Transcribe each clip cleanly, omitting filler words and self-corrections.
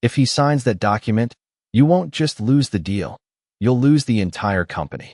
If he signs that document, you won't just lose the deal, you'll lose the entire company.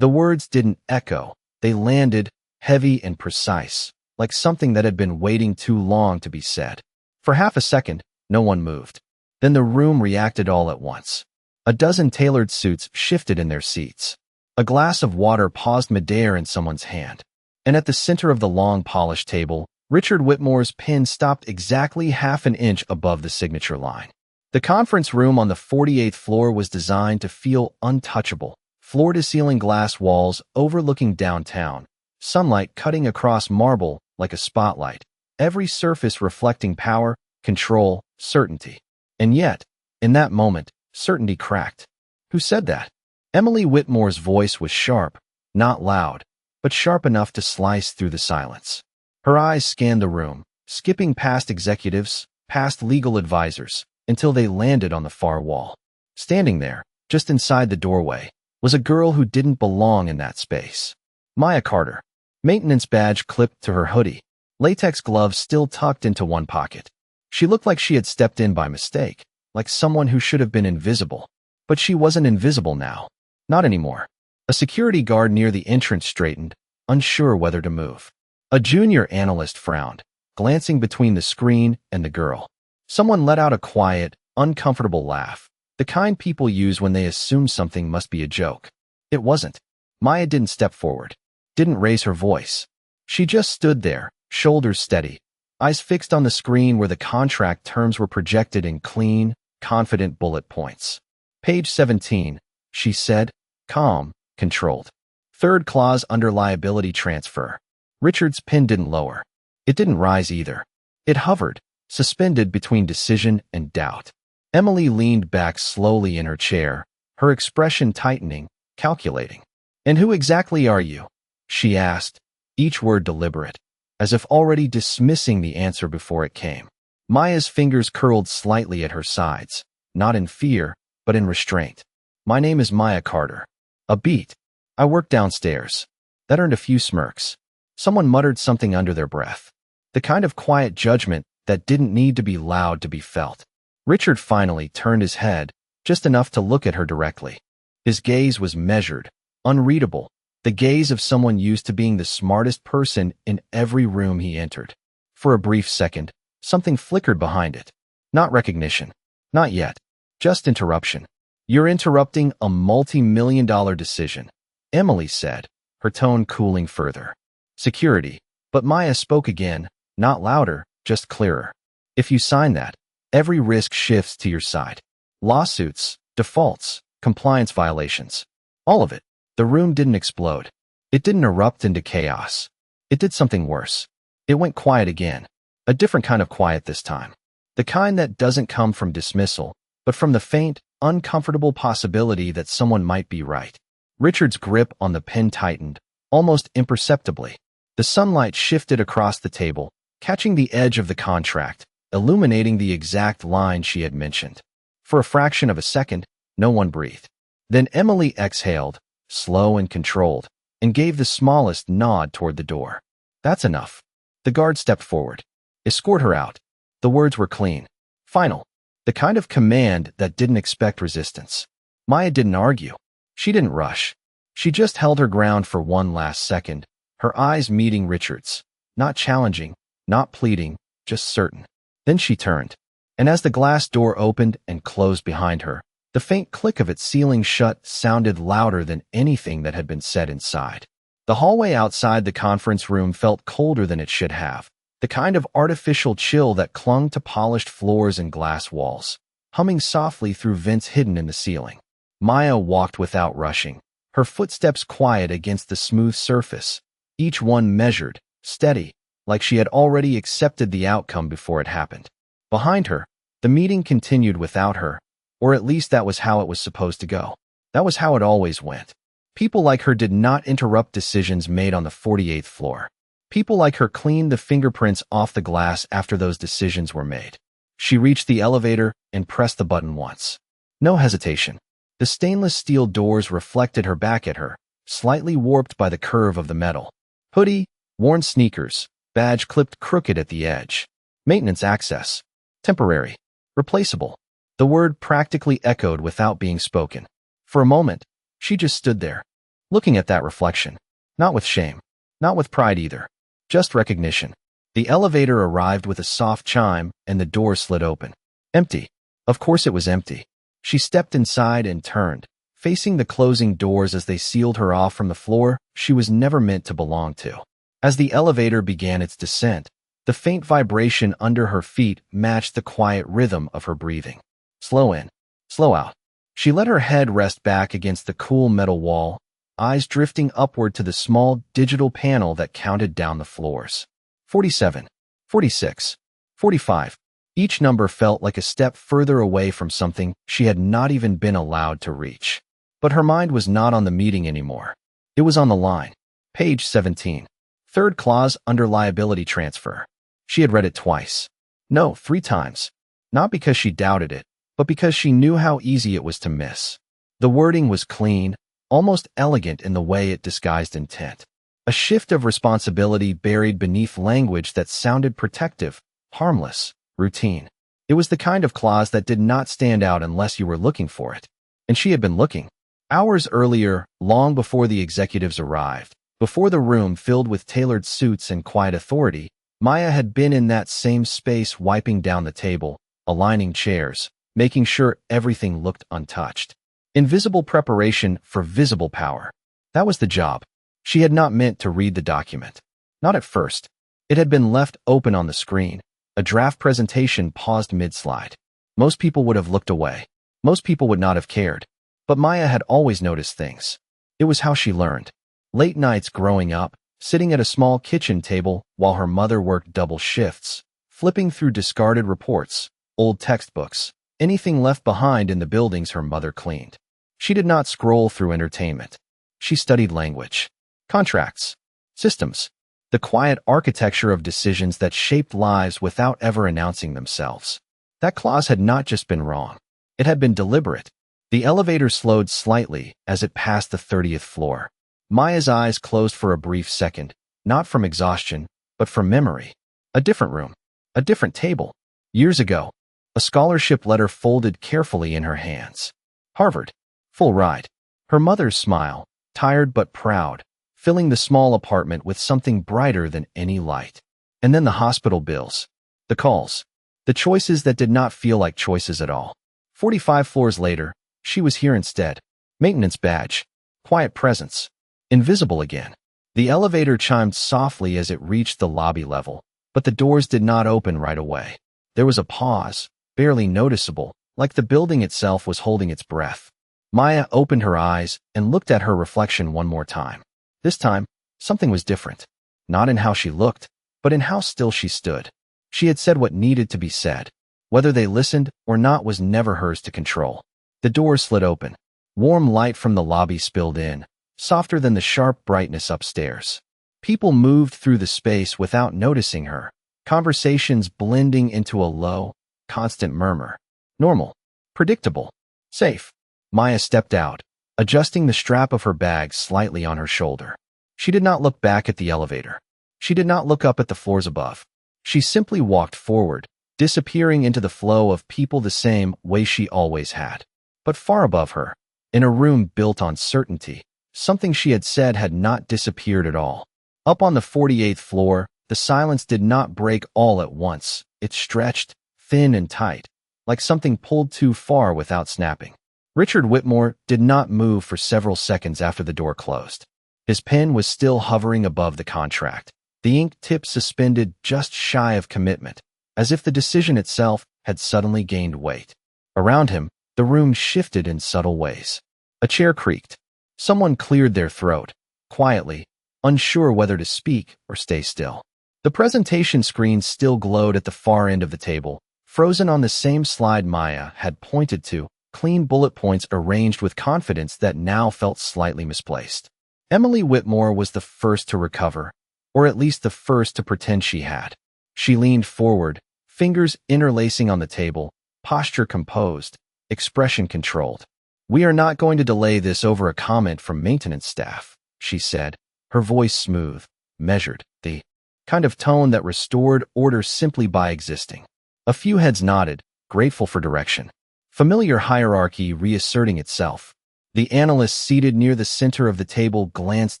The words didn't echo, they landed, heavy and precise, like something that had been waiting too long to be said. For half a second, no one moved. Then the room reacted all at once. A dozen tailored suits shifted in their seats. A glass of water paused midair in someone's hand. And at the center of the long, polished table, Richard Whitmore's pen stopped exactly half an inch above the signature line. The conference room on the 48th floor was designed to feel untouchable. Floor-to-ceiling glass walls overlooking downtown, sunlight cutting across marble like a spotlight, every surface reflecting power, control, certainty. And yet, in that moment, certainty cracked. Who said that? Emily Whitmore's voice was sharp, not loud, but sharp enough to slice through the silence. Her eyes scanned the room, skipping past executives, past legal advisors, until they landed on the far wall. Standing there, just inside the doorway, was a girl who didn't belong in that space. Maya Carter. Maintenance badge clipped to her hoodie, latex gloves still tucked into one pocket. She looked like she had stepped in by mistake, like someone who should have been invisible. But she wasn't invisible now. Not anymore. A security guard near the entrance straightened, unsure whether to move. A junior analyst frowned, glancing between the screen and the girl. Someone let out a quiet, uncomfortable laugh, the kind people use when they assume something must be a joke. It wasn't. Maya didn't step forward, didn't raise her voice. She just stood there, shoulders steady, eyes fixed on the screen where the contract terms were projected in clean, confident bullet points. Page 17, she said, calm, controlled. Third clause under liability transfer. Richard's pen didn't lower. It didn't rise either. It hovered, suspended between decision and doubt. Emily leaned back slowly in her chair, her expression tightening, calculating. And who exactly are you? She asked, each word deliberate, as if already dismissing the answer before it came. Maya's fingers curled slightly at her sides, not in fear, but in restraint. My name is Maya Carter. A beat. I work downstairs. That earned a few smirks. Someone muttered something under their breath. The kind of quiet judgment that didn't need to be loud to be felt. Richard finally turned his head, just enough to look at her directly. His gaze was measured, unreadable, the gaze of someone used to being the smartest person in every room he entered. For a brief second, something flickered behind it. Not recognition. Not yet. Just interruption. You're interrupting a multi-million-dollar decision, Emily said, her tone cooling further. Security. But Maya spoke again, not louder, just clearer. If you sign that, every risk shifts to your side. Lawsuits, defaults, compliance violations. All of it. The room didn't explode. It didn't erupt into chaos. It did something worse. It went quiet again. A different kind of quiet this time. The kind that doesn't come from dismissal, but from the faint, uncomfortable possibility that someone might be right. Richard's grip on the pen tightened, almost imperceptibly. The sunlight shifted across the table, catching the edge of the contract, illuminating the exact line she had mentioned. For a fraction of a second, no one breathed. Then Emily exhaled, slow and controlled, and gave the smallest nod toward the door. That's enough. The guard stepped forward. Escort her out. The words were clean. Final. The kind of command that didn't expect resistance. Maya didn't argue. She didn't rush. She just held her ground for one last second, her eyes meeting Richard's. Not challenging, not pleading, just certain. Then she turned. And as the glass door opened and closed behind her, the faint click of its sealing shut sounded louder than anything that had been said inside. The hallway outside the conference room felt colder than it should have, the kind of artificial chill that clung to polished floors and glass walls, humming softly through vents hidden in the ceiling. Maya walked without rushing, her footsteps quiet against the smooth surface, each one measured, steady, like she had already accepted the outcome before it happened. Behind her, the meeting continued without her, or at least that was how it was supposed to go. That was how it always went. People like her did not interrupt decisions made on the 48th floor. People like her cleaned the fingerprints off the glass after those decisions were made. She reached the elevator and pressed the button once. No hesitation. The stainless steel doors reflected her back at her, slightly warped by the curve of the metal. Hoodie, worn sneakers, badge clipped crooked at the edge. Maintenance access. Temporary. Replaceable. The word practically echoed without being spoken. For a moment, she just stood there, looking at that reflection. Not with shame, not with pride either, just recognition. The elevator arrived with a soft chime, and the door slid open. Empty. Of course it was empty. She stepped inside and turned, facing the closing doors as they sealed her off from the floor she was never meant to belong to. As the elevator began its descent, the faint vibration under her feet matched the quiet rhythm of her breathing. Slow in, slow out. She let her head rest back against the cool metal wall, eyes drifting upward to the small digital panel that counted down the floors. 47, 46, 45. Each number felt like a step further away from something she had not even been allowed to reach. But her mind was not on the meeting anymore. It was on the line. Page 17. Third clause under liability transfer. She had read it twice. No, 3 times. Not because she doubted it, but because she knew how easy it was to miss. The wording was clean, almost elegant in the way it disguised intent. A shift of responsibility buried beneath language that sounded protective, harmless, routine. It was the kind of clause that did not stand out unless you were looking for it. And she had been looking. Hours earlier, long before the executives arrived, before the room filled with tailored suits and quiet authority, Maya had been in that same space wiping down the table, aligning chairs, making sure everything looked untouched. Invisible preparation for visible power. That was the job. She had not meant to read the document. Not at first. It had been left open on the screen. A draft presentation paused mid-slide. Most people would have looked away. Most people would not have cared. But Maya had always noticed things. It was how she learned. Late nights growing up, sitting at a small kitchen table while her mother worked double shifts, flipping through discarded reports, old textbooks, anything left behind in the buildings her mother cleaned. She did not scroll through entertainment. She studied language, contracts, systems, the quiet architecture of decisions that shaped lives without ever announcing themselves. That clause had not just been wrong. It had been deliberate. The elevator slowed slightly as it passed the 30th floor. Maya's eyes closed for a brief second, not from exhaustion, but from memory. A different room. A different table. Years ago. A scholarship letter folded carefully in her hands. Harvard. Full ride. Her mother's smile, tired but proud, filling the small apartment with something brighter than any light. And then the hospital bills. The calls. The choices that did not feel like choices at all. 45 floors later, she was here instead. Maintenance badge. Quiet presence. Invisible again. The elevator chimed softly as it reached the lobby level, but the doors did not open right away. There was a pause, barely noticeable, like the building itself was holding its breath. Maya opened her eyes and looked at her reflection one more time. This time, something was different. Not in how she looked, but in how still she stood. She had said what needed to be said. Whether they listened or not was never hers to control. The door slid open. Warm light from the lobby spilled in, softer than the sharp brightness upstairs. People moved through the space without noticing her, conversations blending into a low, constant murmur. Normal. Predictable. Safe. Maya stepped out, adjusting the strap of her bag slightly on her shoulder. She did not look back at the elevator. She did not look up at the floors above. She simply walked forward, disappearing into the flow of people the same way she always had. But far above her, in a room built on certainty, something she had said had not disappeared at all. Up on the 48th floor, the silence did not break all at once. It stretched, thin and tight, like something pulled too far without snapping. Richard Whitmore did not move for several seconds after the door closed. His pen was still hovering above the contract, the ink tip suspended just shy of commitment, as if the decision itself had suddenly gained weight. Around him, the room shifted in subtle ways. A chair creaked. Someone cleared their throat, quietly, unsure whether to speak or stay still. The presentation screen still glowed at the far end of the table, frozen on the same slide Maya had pointed to, clean bullet points arranged with confidence that now felt slightly misplaced. Emily Whitmore was the first to recover, or at least the first to pretend she had. She leaned forward, fingers interlacing on the table, posture composed, expression controlled. "We are not going to delay this over a comment from maintenance staff," she said, her voice smooth, measured, the kind of tone that restored order simply by existing. A few heads nodded, grateful for direction. Familiar hierarchy reasserting itself. The analyst seated near the center of the table glanced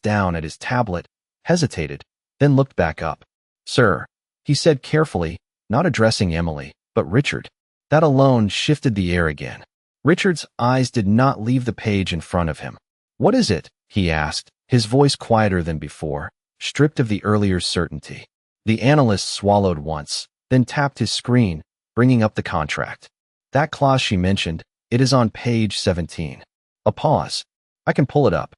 down at his tablet, hesitated, then looked back up. "Sir," he said carefully, not addressing Emily, but Richard. That alone shifted the air again. Richard's eyes did not leave the page in front of him. "What is it?" he asked, his voice quieter than before, stripped of the earlier certainty. The analyst swallowed once, then tapped his screen, bringing up the contract. "That clause she mentioned, it is on page 17. A pause. "I can pull it up."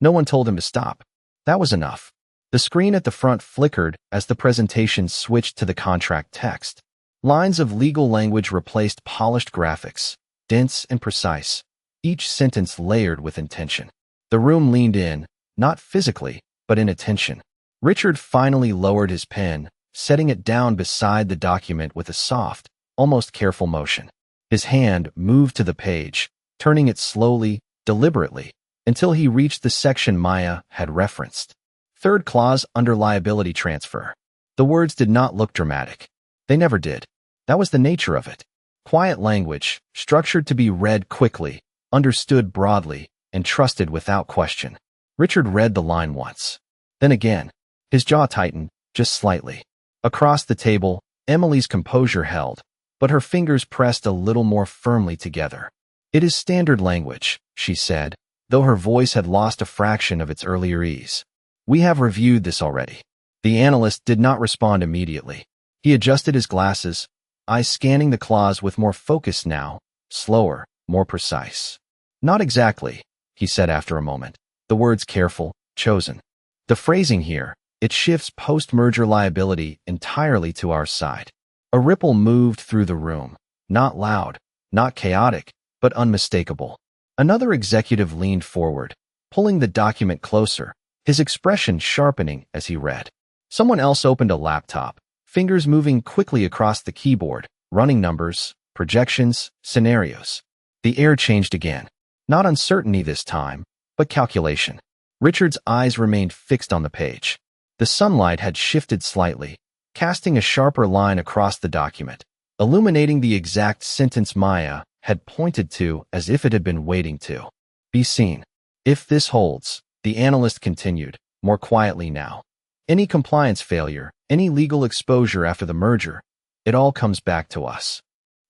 No one told him to stop. That was enough. The screen at the front flickered as the presentation switched to the contract text. Lines of legal language replaced polished graphics, dense and precise, each sentence layered with intention. The room leaned in, not physically, but in attention. Richard finally lowered his pen, setting it down beside the document with a soft, almost careful motion. His hand moved to the page, turning it slowly, deliberately, until he reached the section Maya had referenced. Third clause under liability transfer. The words did not look dramatic. They never did. That was the nature of it. Quiet language, structured to be read quickly, understood broadly, and trusted without question. Richard read the line once. Then again. His jaw tightened, just slightly. Across the table, Emily's composure held, but her fingers pressed a little more firmly together. "It is standard language," she said, though her voice had lost a fraction of its earlier ease. "We have reviewed this already." The analyst did not respond immediately. He adjusted his glasses, eyes scanning the clause with more focus now, slower, more precise. "Not exactly," he said after a moment, the words careful, chosen. "The phrasing here, it shifts post-merger liability entirely to our side." A ripple moved through the room, not loud, not chaotic, but unmistakable. Another executive leaned forward, pulling the document closer, his expression sharpening as he read. Someone else opened a laptop, fingers moving quickly across the keyboard, running numbers, projections, scenarios. The air changed again. Not uncertainty this time, but calculation. Richard's eyes remained fixed on the page. The sunlight had shifted slightly, casting a sharper line across the document, illuminating the exact sentence Maya had pointed to as if it had been waiting to be seen. "If this holds," the analyst continued, more quietly now, "any compliance failure, any legal exposure after the merger, it all comes back to us."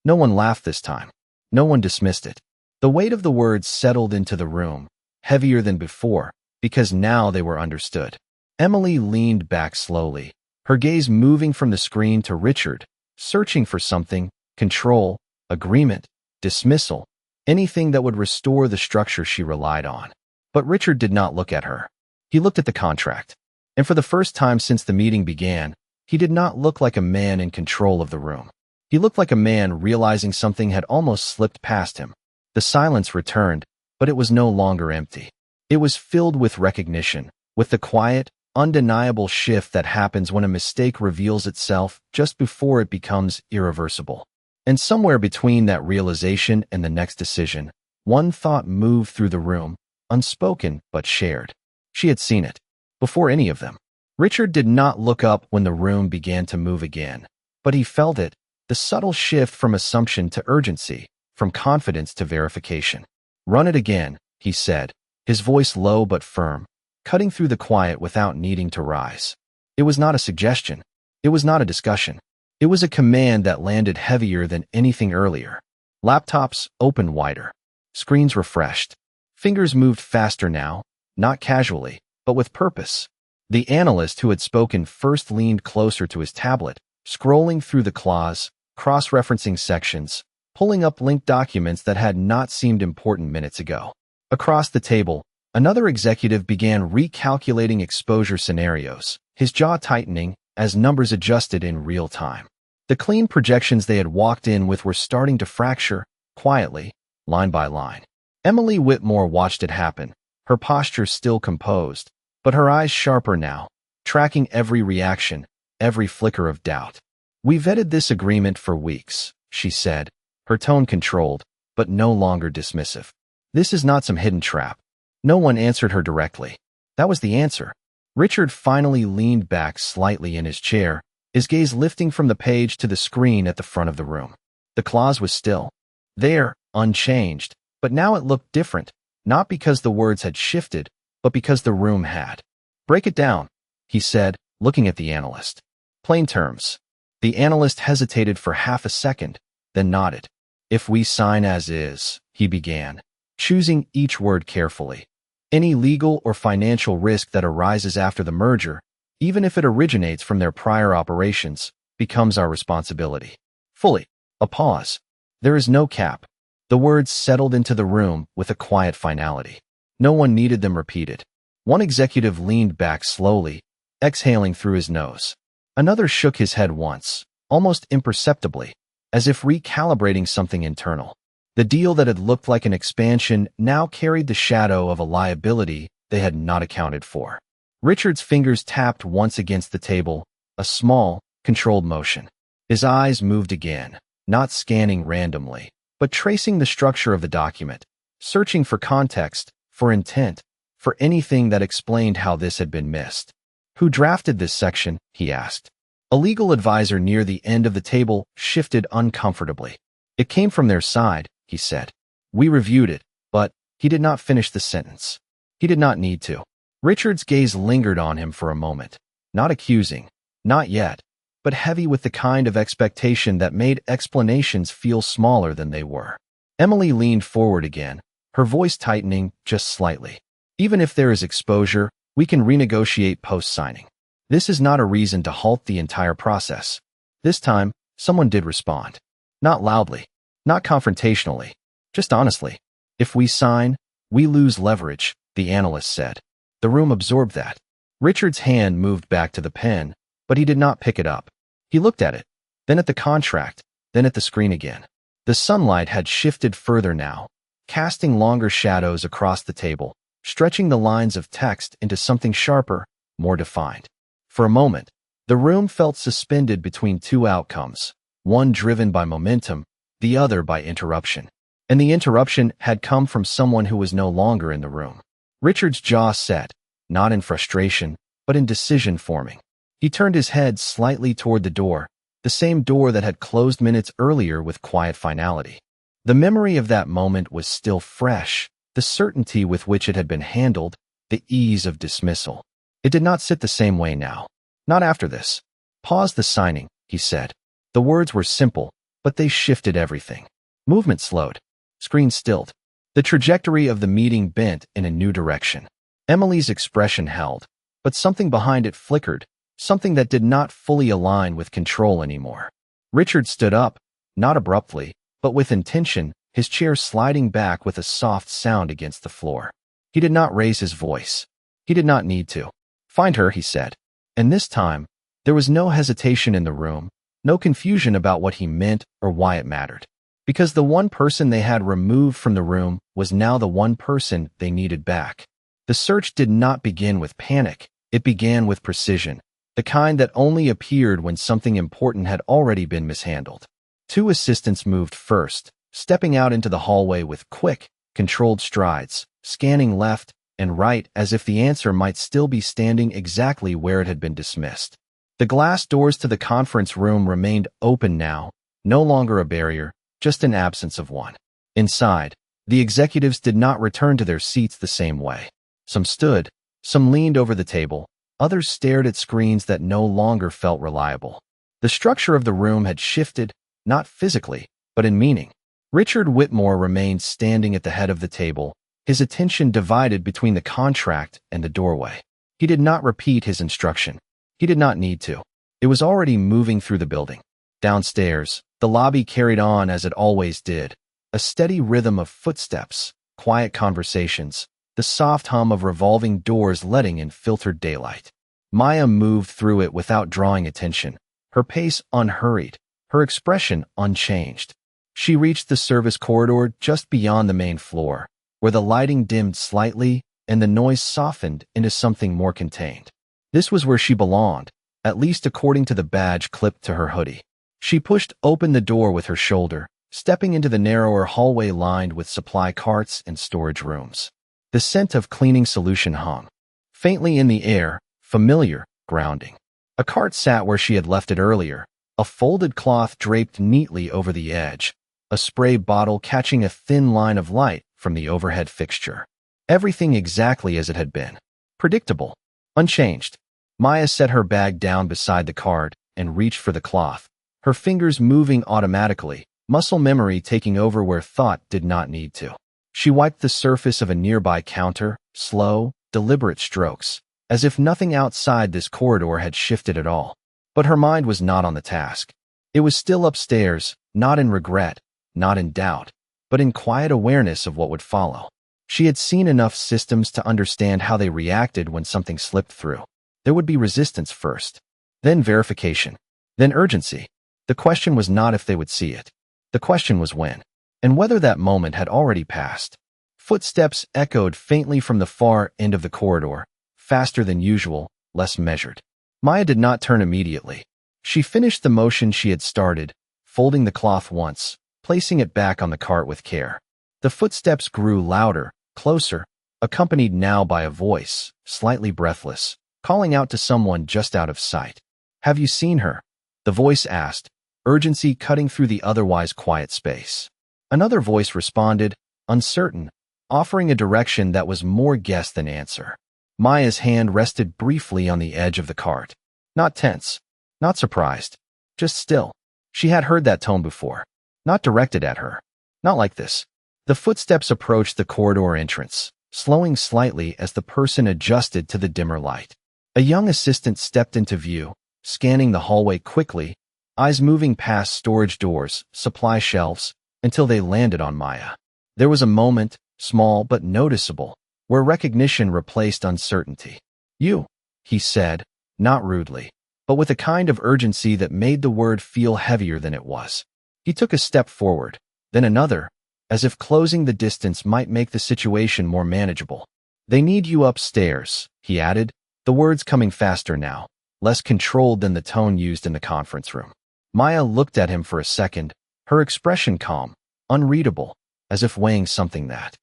No one laughed this time. No one dismissed it. The weight of the words settled into the room, heavier than before, because now they were understood. Emily leaned back slowly, her gaze moving from the screen to Richard, searching for something: control, agreement, dismissal, anything that would restore the structure she relied on. But Richard did not look at her. He looked at the contract. And for the first time since the meeting began, he did not look like a man in control of the room. He looked like a man realizing something had almost slipped past him. The silence returned, but it was no longer empty. It was filled with recognition, with the quiet, undeniable shift that happens when a mistake reveals itself just before it becomes irreversible. And somewhere between that realization and the next decision, one thought moved through the room, unspoken but shared. She had seen it. Before any of them. Richard did not look up when the room began to move again, but he felt it, the subtle shift from assumption to urgency, from confidence to verification. "Run it again," he said, his voice low but firm, cutting through the quiet without needing to rise. It was not a suggestion. It was not a discussion. It was a command that landed heavier than anything earlier. Laptops opened wider. Screens refreshed. Fingers moved faster now, not casually, but with purpose. The analyst who had spoken first leaned closer to his tablet, scrolling through the clause, cross-referencing sections, pulling up linked documents that had not seemed important minutes ago. Across the table, another executive began recalculating exposure scenarios, his jaw tightening as numbers adjusted in real time. The clean projections they had walked in with were starting to fracture, quietly, line by line. Emily Whitmore watched it happen, her posture still composed, but her eyes sharper now, tracking every reaction, every flicker of doubt. "We vetted this agreement for weeks," she said, her tone controlled, but no longer dismissive. "This is not some hidden trap." No one answered her directly. That was the answer. Richard finally leaned back slightly in his chair, his gaze lifting from the page to the screen at the front of the room. The clause was still there, unchanged, but now it looked different, not because the words had shifted, but because the room had. "Break it down," he said, looking at the analyst. "Plain terms." The analyst hesitated for half a second, then nodded. "If we sign as is," he began, choosing each word carefully, "any legal or financial risk that arises after the merger, even if it originates from their prior operations, becomes our responsibility. Fully." A pause. "There is no cap." The words settled into the room with a quiet finality. No one needed them repeated. One executive leaned back slowly, exhaling through his nose. Another shook his head once, almost imperceptibly, as if recalibrating something internal. The deal that had looked like an expansion now carried the shadow of a liability they had not accounted for. Richard's fingers tapped once against the table, a small, controlled motion. His eyes moved again, not scanning randomly, but tracing the structure of the document, searching for context, for intent, for anything that explained how this had been missed. "Who drafted this section?" he asked. A legal advisor near the end of the table shifted uncomfortably. "It came from their side," he said. "We reviewed it," but he did not finish the sentence. He did not need to. Richard's gaze lingered on him for a moment, not accusing, not yet, but heavy with the kind of expectation that made explanations feel smaller than they were. Emily leaned forward again, her voice tightening just slightly. "Even if there is exposure, we can renegotiate post-signing. This is not a reason to halt the entire process." This time, someone did respond. Not loudly, not confrontationally, just honestly. "If we sign, we lose leverage," the analyst said. The room absorbed that. Richard's hand moved back to the pen, but he did not pick it up. He looked at it, then at the contract, then at the screen again. The sunlight had shifted further now, casting longer shadows across the table, stretching the lines of text into something sharper, more defined. For a moment, the room felt suspended between two outcomes, one driven by momentum, the other by interruption. And the interruption had come from someone who was no longer in the room. Richard's jaw set, not in frustration, but in decision forming. He turned his head slightly toward the door, the same door that had closed minutes earlier with quiet finality. The memory of that moment was still fresh, the certainty with which it had been handled, the ease of dismissal. It did not sit the same way now. Not after this. "Pause the signing," he said. The words were simple, but they shifted everything. Movement slowed. Screen stilled. The trajectory of the meeting bent in a new direction. Emily's expression held, but something behind it flickered, something that did not fully align with control anymore. Richard stood up, not abruptly, but with intention, his chair sliding back with a soft sound against the floor. He did not raise his voice. He did not need to. "Find her," he said. And this time, there was no hesitation in the room, no confusion about what he meant or why it mattered. Because the one person they had removed from the room was now the one person they needed back. The search did not begin with panic. It began with precision, the kind that only appeared when something important had already been mishandled. Two assistants moved first, stepping out into the hallway with quick, controlled strides, scanning left and right as if the answer might still be standing exactly where it had been dismissed. The glass doors to the conference room remained open now, no longer a barrier, just an absence of one. Inside, the executives did not return to their seats the same way. Some stood, some leaned over the table, others stared at screens that no longer felt reliable. The structure of the room had shifted, not physically, but in meaning. Richard Whitmore remained standing at the head of the table, his attention divided between the contract and the doorway. He did not repeat his instruction. He did not need to. It was already moving through the building. Downstairs, the lobby carried on as it always did, a steady rhythm of footsteps, quiet conversations, the soft hum of revolving doors letting in filtered daylight. Maya moved through it without drawing attention, her pace unhurried, her expression unchanged. She reached the service corridor just beyond the main floor, where the lighting dimmed slightly and the noise softened into something more contained. This was where she belonged, at least according to the badge clipped to her hoodie. She pushed open the door with her shoulder, stepping into the narrower hallway lined with supply carts and storage rooms. The scent of cleaning solution hung faintly in the air, familiar, grounding. A cart sat where she had left it earlier, a folded cloth draped neatly over the edge, a spray bottle catching a thin line of light from the overhead fixture. Everything exactly as it had been. Predictable. Unchanged. Maya set her bag down beside the cart and reached for the cloth, her fingers moving automatically, muscle memory taking over where thought did not need to. She wiped the surface of a nearby counter, slow, deliberate strokes, as if nothing outside this corridor had shifted at all. But her mind was not on the task. It was still upstairs, not in regret, not in doubt, but in quiet awareness of what would follow. She had seen enough systems to understand how they reacted when something slipped through. There would be resistance first, then verification, then urgency. The question was not if they would see it. The question was when, and whether that moment had already passed. Footsteps echoed faintly from the far end of the corridor, faster than usual, less measured. Maya did not turn immediately. She finished the motion she had started, folding the cloth once, placing it back on the cart with care. The footsteps grew louder, closer, accompanied now by a voice, slightly breathless, calling out to someone just out of sight. "Have you seen her?" The voice asked, urgency cutting through the otherwise quiet space. Another voice responded, uncertain, offering a direction that was more guess than answer. Maya's hand rested briefly on the edge of the cart. Not tense, not surprised, just still. She had heard that tone before. Not directed at her. Not like this. The footsteps approached the corridor entrance, slowing slightly as the person adjusted to the dimmer light. A young assistant stepped into view, scanning the hallway quickly, eyes moving past storage doors, supply shelves, until they landed on Maya. There was a moment, small but noticeable, where recognition replaced uncertainty. "You," he said, not rudely, but with a kind of urgency that made the word feel heavier than it was. He took a step forward, then another, as if closing the distance might make the situation more manageable. "They need you upstairs," he added, the words coming faster now, less controlled than the tone used in the conference room. Maya looked at him for a second, her expression calm, unreadable, as if weighing something that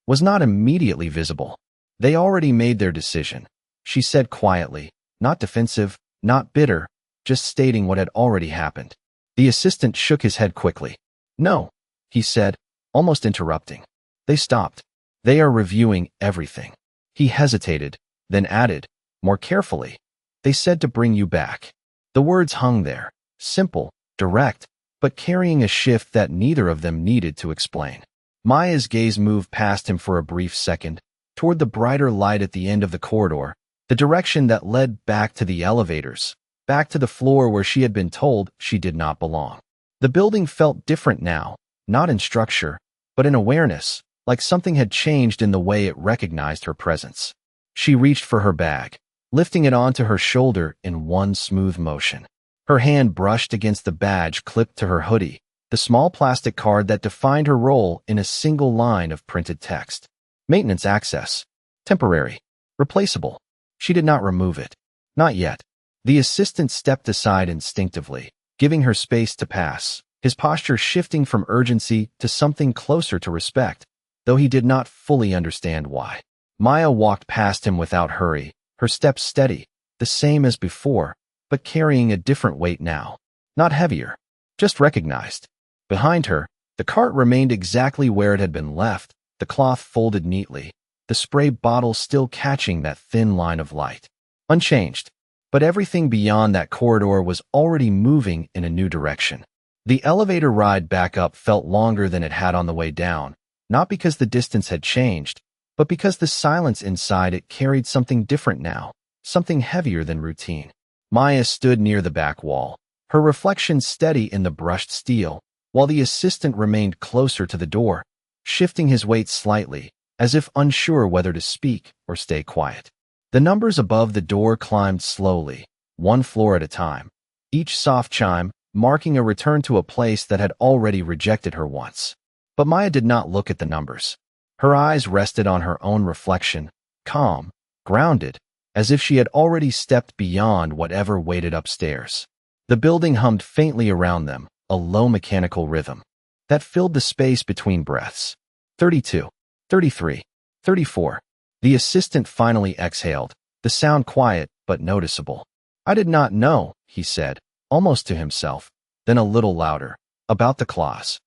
was not immediately visible. "They already made their decision," she said quietly, not defensive, not bitter, just stating what had already happened. The assistant shook his head quickly. "No," he said, almost interrupting. "They stopped. They are reviewing everything." He hesitated, then added, more carefully, "They said to bring you back." The words hung there, simple, direct, but carrying a shift that neither of them needed to explain. Maya's gaze moved past him for a brief second, toward the brighter light at the end of the corridor, the direction that led back to the elevators, back to the floor where she had been told she did not belong. The building felt different now, not in structure, but in awareness, like something had changed in the way it recognized her presence. She reached for her bag, lifting it onto her shoulder in one smooth motion. Her hand brushed against the badge clipped to her hoodie, the small plastic card that defined her role in a single line of printed text. Maintenance access. Temporary. Replaceable. She did not remove it. Not yet. The assistant stepped aside instinctively, giving her space to pass, his posture shifting from urgency to something closer to respect, though he did not fully understand why. Maya walked past him without hurry, her steps steady, the same as before, but carrying a different weight now. Not heavier, just recognized. Behind her, the cart remained exactly where it had been left, the cloth folded neatly, the spray bottle still catching that thin line of light. Unchanged, but everything beyond that corridor was already moving in a new direction. The elevator ride back up felt longer than it had on the way down, not because the distance had changed, but because the silence inside it carried something different now, something heavier than routine. Maya stood near the back wall, her reflection steady in the brushed steel, while the assistant remained closer to the door, shifting his weight slightly, as if unsure whether to speak or stay quiet. The numbers above the door climbed slowly, one floor at a time, each soft chime marking a return to a place that had already rejected her once. But Maya did not look at the numbers. Her eyes rested on her own reflection, calm, grounded, as if she had already stepped beyond whatever waited upstairs. The building hummed faintly around them, a low mechanical rhythm that filled the space between breaths. 32, 33, 34. The assistant finally exhaled, the sound quiet but noticeable. "I did not know," he said, almost to himself, then a little louder, "about the clause."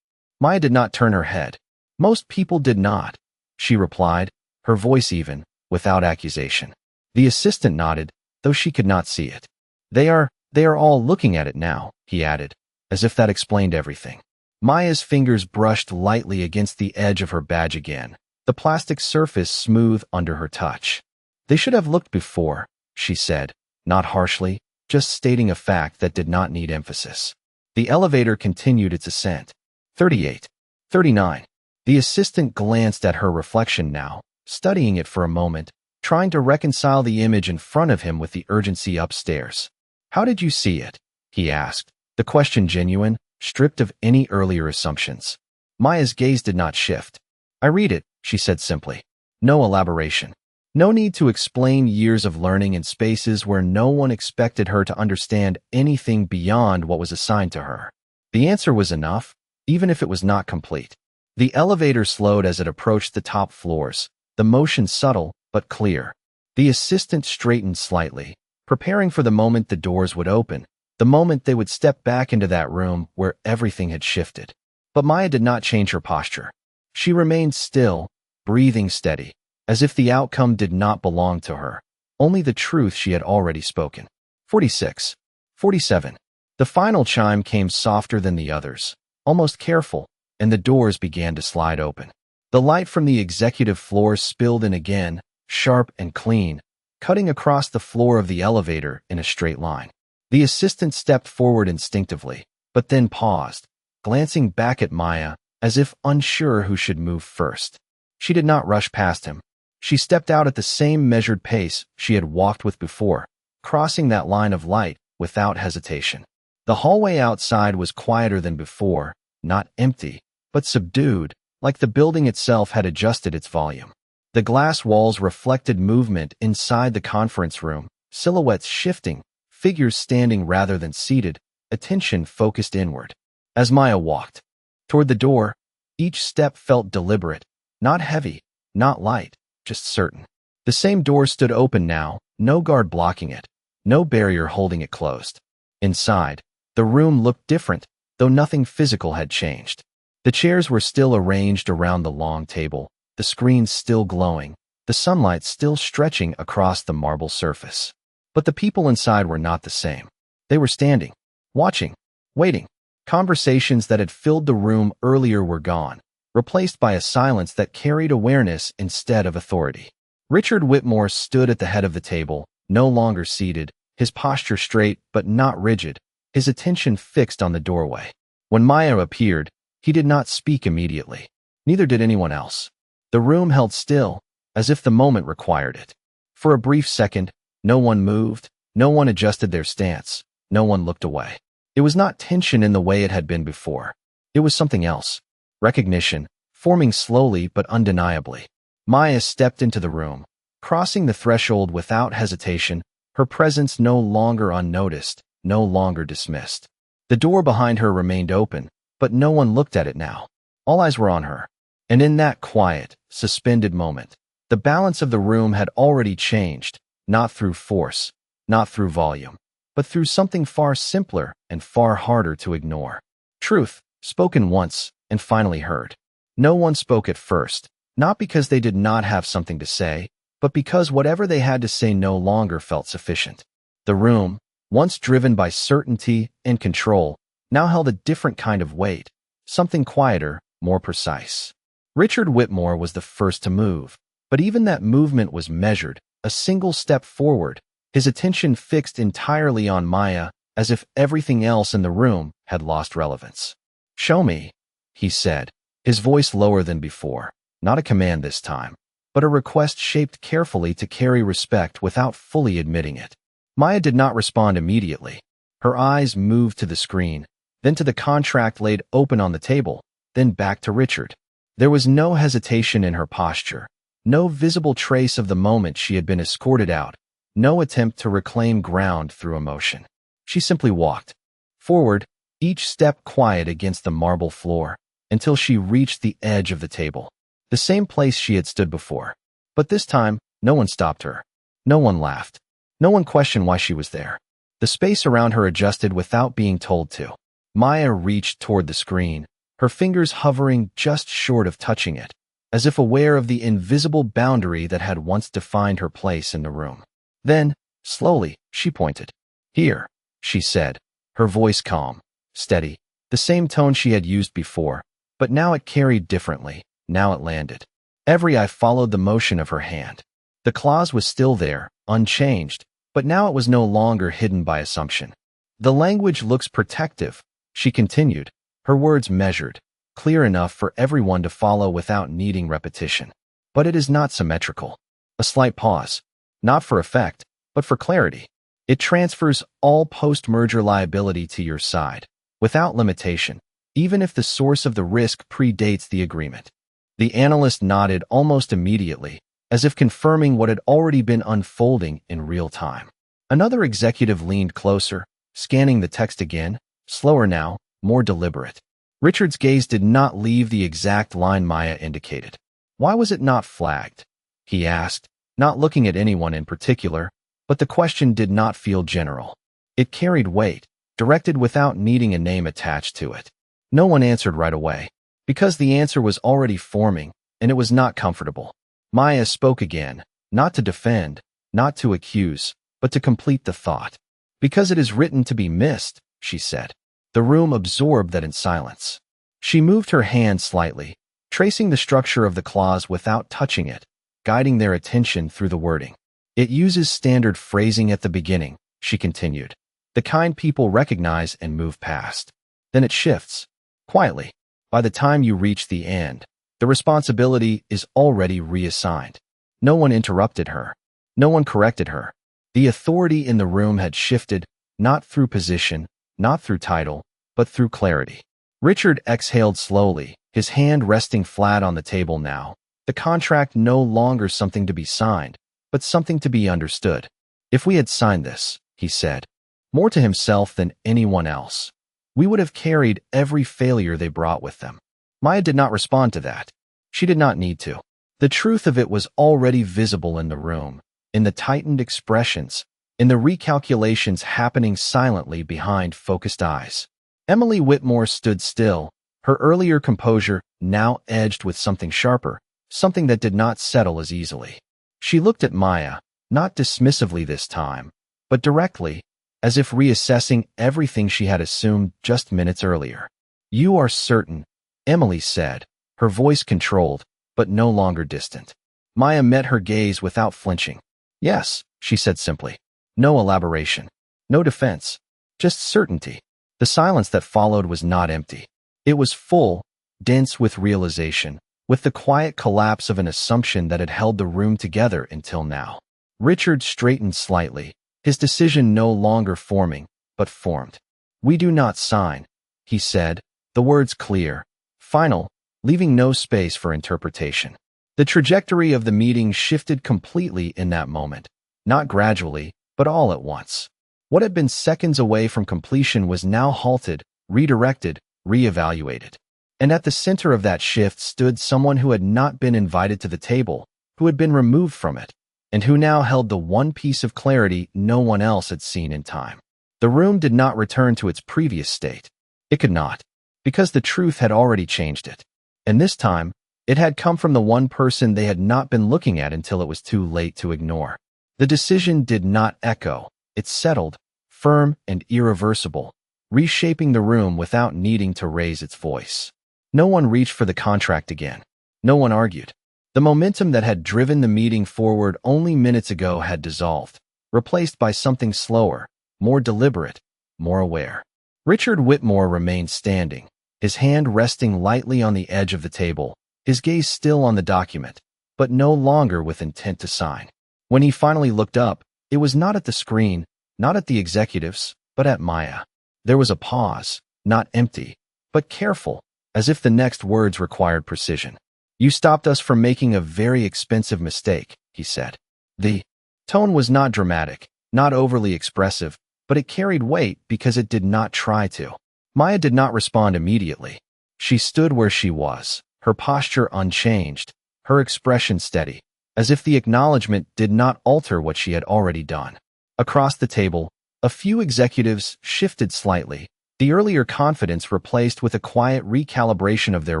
Maya did not turn her head. Most people did not, she replied, her voice even, without accusation. The assistant nodded, though she could not see it. They are all looking at it now, he added, as if that explained everything. Maya's fingers brushed lightly against the edge of her badge again, the plastic surface smooth under her touch. They should have looked before, she said, not harshly, just stating a fact that did not need emphasis. The elevator continued its ascent. 38. 39. The assistant glanced at her reflection now, studying it for a moment, trying to reconcile the image in front of him with the urgency upstairs. How did you see it? He asked, the question genuine, stripped of any earlier assumptions. Maya's gaze did not shift. I read it, she said simply. No elaboration. No need to explain years of learning in spaces where no one expected her to understand anything beyond what was assigned to her. The answer was enough, even if it was not complete. The elevator slowed as it approached the top floors, the motion subtle but clear. The assistant straightened slightly, preparing for the moment the doors would open, the moment they would step back into that room where everything had shifted. But Maya did not change her posture. She remained still, breathing steady, as if the outcome did not belong to her, only the truth she had already spoken. 46. 47. The final chime came softer than the others, almost careful, and the doors began to slide open. The light from the executive floor spilled in again, sharp and clean, cutting across the floor of the elevator in a straight line. The assistant stepped forward instinctively, but then paused, glancing back at Maya, as if unsure who should move first. She did not rush past him. She stepped out at the same measured pace she had walked with before, crossing that line of light without hesitation. The hallway outside was quieter than before, not empty, but subdued, like the building itself had adjusted its volume. The glass walls reflected movement inside the conference room, silhouettes shifting, figures standing rather than seated, attention focused inward. As Maya walked toward the door, each step felt deliberate, not heavy, not light, just certain. The same door stood open now, no guard blocking it, no barrier holding it closed. Inside, the room looked different, though nothing physical had changed. The chairs were still arranged around the long table, the screens still glowing, the sunlight still stretching across the marble surface. But the people inside were not the same. They were standing, watching, waiting. Conversations that had filled the room earlier were gone, replaced by a silence that carried awareness instead of authority. Richard Whitmore stood at the head of the table, no longer seated, his posture straight but not rigid, his attention fixed on the doorway. When Maya appeared, he did not speak immediately. Neither did anyone else. The room held still, as if the moment required it. For a brief second, no one moved, no one adjusted their stance, no one looked away. It was not tension in the way it had been before. It was something else. Recognition, forming slowly but undeniably. Maya stepped into the room, crossing the threshold without hesitation, her presence no longer unnoticed, no longer dismissed. The door behind her remained open, but no one looked at it now. All eyes were on her. And in that quiet, suspended moment, the balance of the room had already changed, not through force, not through volume, but through something far simpler and far harder to ignore. Truth, spoken once and finally heard. No one spoke at first, not because they did not have something to say, but because whatever they had to say no longer felt sufficient. The room, once driven by certainty and control, now held a different kind of weight, something quieter, more precise. Richard Whitmore was the first to move, but even that movement was measured, a single step forward, his attention fixed entirely on Maya, as if everything else in the room had lost relevance. "Show me," he said, his voice lower than before, not a command this time, but a request shaped carefully to carry respect without fully admitting it. Maya did not respond immediately. Her eyes moved to the screen, then to the contract laid open on the table, then back to Richard. There was no hesitation in her posture, no visible trace of the moment she had been escorted out, no attempt to reclaim ground through emotion. She simply walked forward, each step quiet against the marble floor, until she reached the edge of the table, the same place she had stood before. But this time, no one stopped her. No one laughed. No one questioned why she was there. The space around her adjusted without being told to. Maya reached toward the screen, her fingers hovering just short of touching it, as if aware of the invisible boundary that had once defined her place in the room. Then, slowly, she pointed. "Here," she said, her voice calm, steady, the same tone she had used before, but now it carried differently. Now it landed. Every eye followed the motion of her hand. The clause was still there, unchanged, but now it was no longer hidden by assumption. "The language looks protective," she continued, her words measured, clear enough for everyone to follow without needing repetition. "But it is not symmetrical." A slight pause. "Not for effect, but for clarity. It transfers all post-merger liability to your side, without limitation, even if the source of the risk predates the agreement." The analyst nodded almost immediately, as if confirming what had already been unfolding in real time. Another executive leaned closer, scanning the text again, slower now, more deliberate. Richard's gaze did not leave the exact line Maya indicated. "Why was it not flagged?" he asked, not looking at anyone in particular, but the question did not feel general. It carried weight, directed without needing a name attached to it. No one answered right away, because the answer was already forming, and it was not comfortable. Maya spoke again, not to defend, not to accuse, but to complete the thought. "Because it is written to be missed," she said. The room absorbed that in silence. She moved her hand slightly, tracing the structure of the clause without touching it, guiding their attention through the wording. "It uses standard phrasing at the beginning," she continued, "the kind people recognize and move past. Then it shifts, quietly. By the time you reach the end, the responsibility is already reassigned." No one interrupted her. No one corrected her. The authority in the room had shifted, not through position, not through title, but through clarity. Richard exhaled slowly, his hand resting flat on the table now, the contract no longer something to be signed, but something to be understood. "If we had signed this," he said, more to himself than anyone else, "we would have carried every failure they brought with them." Maya did not respond to that. She did not need to. The truth of it was already visible in the room, in the tightened expressions, in the recalculations happening silently behind focused eyes. Emily Whitmore stood still, her earlier composure now edged with something sharper, something that did not settle as easily. She looked at Maya, not dismissively this time, but directly, as if reassessing everything she had assumed just minutes earlier. "You are certain," Emily said, her voice controlled, but no longer distant. Maya met her gaze without flinching. "Yes," she said simply. No elaboration. No defense. Just certainty. The silence that followed was not empty. It was full, dense with realization, with the quiet collapse of an assumption that had held the room together until now. Richard straightened slightly, his decision no longer forming, but formed. "We do not sign," he said, the words clear, final, leaving no space for interpretation. The trajectory of the meeting shifted completely in that moment, not gradually, but all at once. What had been seconds away from completion was now halted, redirected, reevaluated. And at the center of that shift stood someone who had not been invited to the table, who had been removed from it, and who now held the one piece of clarity no one else had seen in time. The room did not return to its previous state. It could not, because the truth had already changed it. And this time, it had come from the one person they had not been looking at until it was too late to ignore. The decision did not echo. It settled, firm and irreversible, reshaping the room without needing to raise its voice. No one reached for the contract again. No one argued. The momentum that had driven the meeting forward only minutes ago had dissolved, replaced by something slower, more deliberate, more aware. Richard Whitmore remained standing, his hand resting lightly on the edge of the table, his gaze still on the document, but no longer with intent to sign. When he finally looked up, it was not at the screen, not at the executives, but at Maya. There was a pause, not empty, but careful, as if the next words required precision. "You stopped us from making a very expensive mistake," he said. The tone was not dramatic, not overly expressive, but it carried weight because it did not try to. Maya did not respond immediately. She stood where she was, her posture unchanged, her expression steady, as if the acknowledgement did not alter what she had already done. Across the table, a few executives shifted slightly, The earlier confidence replaced with a quiet recalibration of their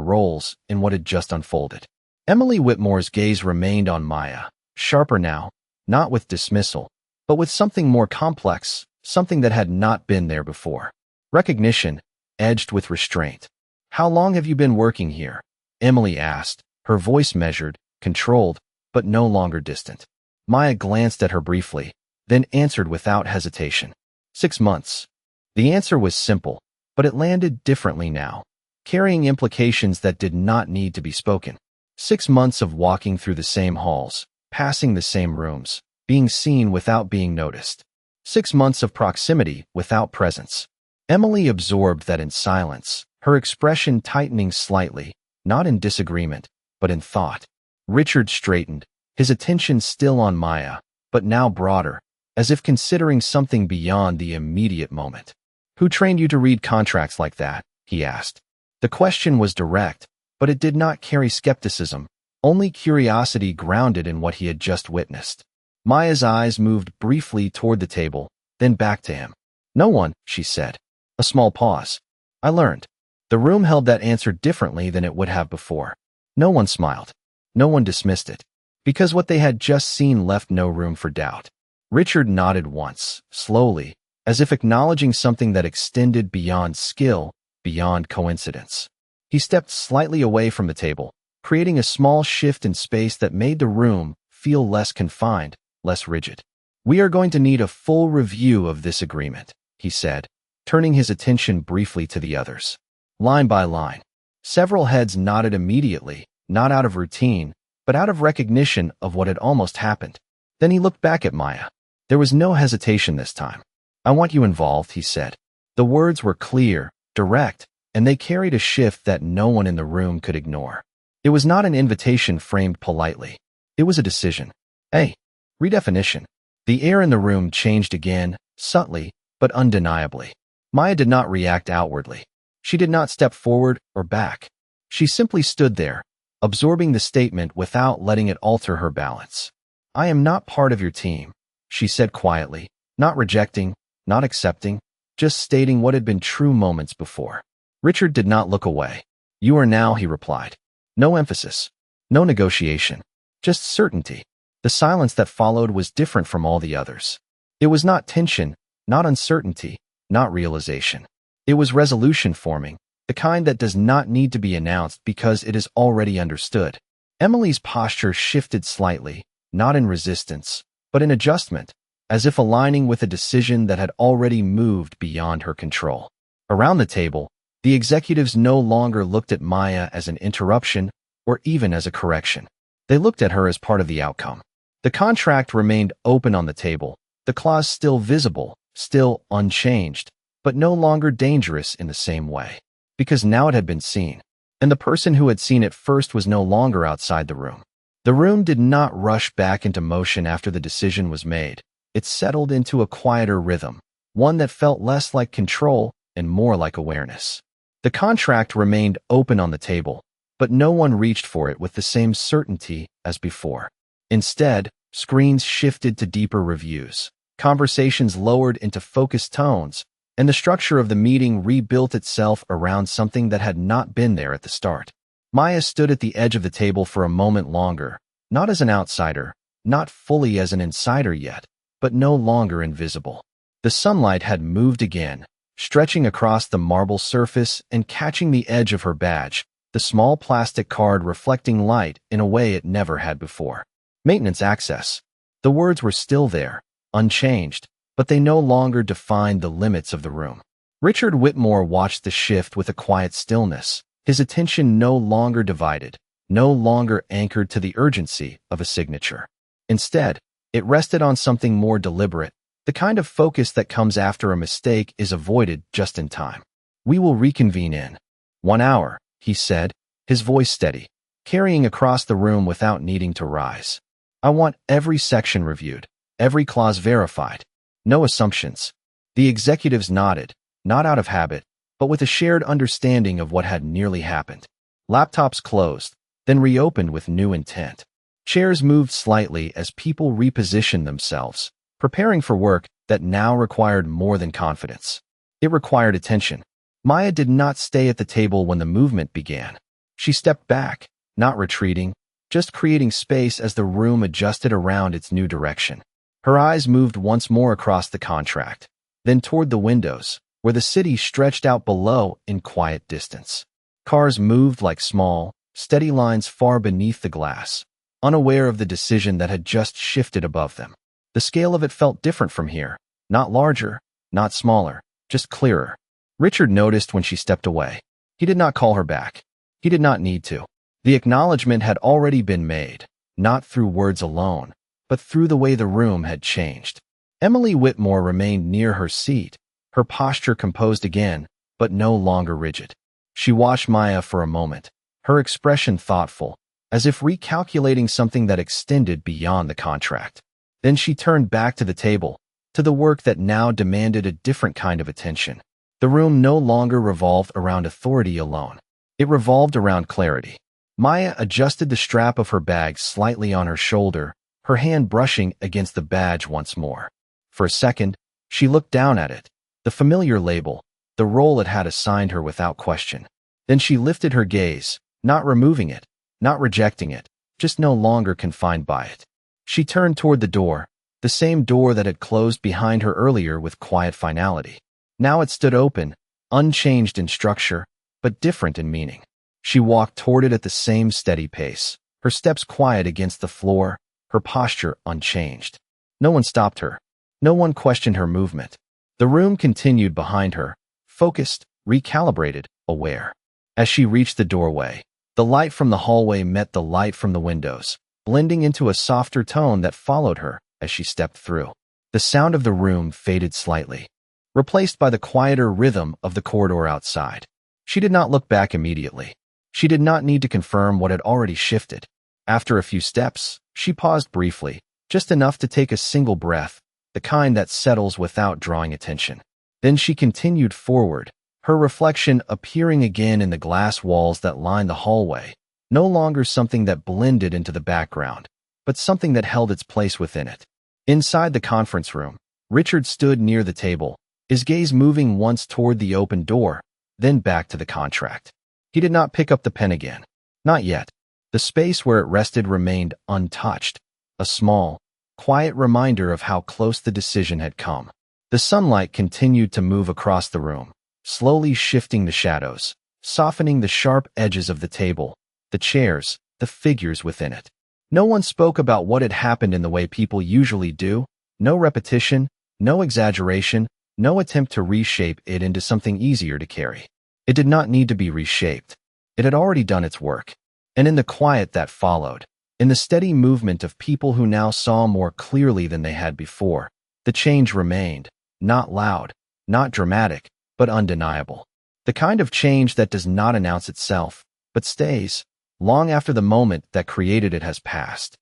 roles in what had just unfolded. Emily Whitmore's gaze remained on Maya, sharper now, not with dismissal, but with something more complex, something that had not been there before. Recognition, edged with restraint. "How long have you been working here?" Emily asked, her voice measured, controlled, but no longer distant. Maya glanced at her briefly, then answered without hesitation. 6 months. The answer was simple, but it landed differently now, carrying implications that did not need to be spoken. 6 months of walking through the same halls, passing the same rooms, being seen without being noticed. 6 months of proximity without presence. Emily absorbed that in silence, her expression tightening slightly, not in disagreement, but in thought. Richard straightened, his attention still on Maya, but now broader, as if considering something beyond the immediate moment. "Who trained you to read contracts like that?" he asked. The question was direct, but it did not carry skepticism, only curiosity grounded in what he had just witnessed. Maya's eyes moved briefly toward the table, then back to him. "No one," she said. A small pause. "I learned." The room held that answer differently than it would have before. No one smiled. No one dismissed it, because what they had just seen left no room for doubt. Richard nodded once, slowly, as if acknowledging something that extended beyond skill, beyond coincidence. He stepped slightly away from the table, creating a small shift in space that made the room feel less confined, less rigid. "We are going to need a full review of this agreement," he said, turning his attention briefly to the others. Line by line. Several heads nodded immediately, not out of routine, but out of recognition of what had almost happened. Then he looked back at Maya. There was no hesitation this time. "I want you involved," he said. The words were clear, direct, and they carried a shift that no one in the room could ignore. It was not an invitation framed politely. It was a decision. A redefinition. The air in the room changed again, subtly, but undeniably. Maya did not react outwardly. She did not step forward or back. She simply stood there, absorbing the statement without letting it alter her balance. "I am not part of your team," she said quietly, not rejecting, not accepting, just stating what had been true moments before. Richard did not look away. "You are now," he replied. No emphasis, no negotiation, just certainty. The silence that followed was different from all the others. It was not tension, not uncertainty, not realization. It was resolution forming, the kind that does not need to be announced because it is already understood. Emily's posture shifted slightly, not in resistance, but in adjustment, as if aligning with a decision that had already moved beyond her control. Around the table, the executives no longer looked at Maya as an interruption or even as a correction. They looked at her as part of the outcome. The contract remained open on the table, the clause still visible, still unchanged, but no longer dangerous in the same way. Because now it had been seen, and the person who had seen it first was no longer outside the room. The room did not rush back into motion after the decision was made. It settled into a quieter rhythm, one that felt less like control and more like awareness. The contract remained open on the table, but no one reached for it with the same certainty as before. Instead, screens shifted to deeper reviews, conversations lowered into focused tones, and the structure of the meeting rebuilt itself around something that had not been there at the start. Maya stood at the edge of the table for a moment longer, not as an outsider, not fully as an insider yet, but no longer invisible. The sunlight had moved again, stretching across the marble surface and catching the edge of her badge, the small plastic card reflecting light in a way it never had before. Maintenance access. The words were still there, unchanged, but they no longer defined the limits of the room. Richard Whitmore watched the shift with a quiet stillness, his attention no longer divided, no longer anchored to the urgency of a signature. Instead, it rested on something more deliberate, the kind of focus that comes after a mistake is avoided just in time. "We will reconvene in 1 hour," he said, his voice steady, carrying across the room without needing to rise. "I want every section reviewed, every clause verified. No assumptions." The executives nodded, not out of habit, but with a shared understanding of what had nearly happened. Laptops closed, then reopened with new intent. Chairs moved slightly as people repositioned themselves, preparing for work that now required more than confidence. It required attention. Maya did not stay at the table when the movement began. She stepped back, not retreating, just creating space as the room adjusted around its new direction. Her eyes moved once more across the contract, then toward the windows, where the city stretched out below in quiet distance. Cars moved like small, steady lines far beneath the glass, unaware of the decision that had just shifted above them. The scale of it felt different from here, not larger, not smaller, just clearer. Richard noticed when she stepped away. He did not call her back. He did not need to. The acknowledgement had already been made, not through words alone, but through the way the room had changed. Emily Whitmore remained near her seat, her posture composed again, but no longer rigid. She watched Maya for a moment, her expression thoughtful, as if recalculating something that extended beyond the contract. Then she turned back to the table, to the work that now demanded a different kind of attention. The room no longer revolved around authority alone. It revolved around clarity. Maya adjusted the strap of her bag slightly on her shoulder, her hand brushing against the badge once more. For a second, she looked down at it, the familiar label, the role it had assigned her without question. Then she lifted her gaze, not removing it, not rejecting it, just no longer confined by it. She turned toward the door, the same door that had closed behind her earlier with quiet finality. Now it stood open, unchanged in structure, but different in meaning. She walked toward it at the same steady pace, her steps quiet against the floor, her posture unchanged. No one stopped her. No one questioned her movement. The room continued behind her, focused, recalibrated, aware. As she reached the doorway, the light from the hallway met the light from the windows, blending into a softer tone that followed her as she stepped through. The sound of the room faded slightly, replaced by the quieter rhythm of the corridor outside. She did not look back immediately. She did not need to confirm what had already shifted. After a few steps, she paused briefly, just enough to take a single breath, the kind that settles without drawing attention. Then she continued forward, her reflection appearing again in the glass walls that lined the hallway, no longer something that blended into the background, but something that held its place within it. Inside the conference room, Richard stood near the table, his gaze moving once toward the open door, then back to the contract. He did not pick up the pen again. Not yet. The space where it rested remained untouched, a small, quiet reminder of how close the decision had come. The sunlight continued to move across the room, slowly shifting the shadows, softening the sharp edges of the table, the chairs, the figures within it. No one spoke about what had happened in the way people usually do, no repetition, no exaggeration, no attempt to reshape it into something easier to carry. It did not need to be reshaped. It had already done its work. And in the quiet that followed, in the steady movement of people who now saw more clearly than they had before, the change remained, not loud, not dramatic, but undeniable. The kind of change that does not announce itself, but stays, long after the moment that created it has passed.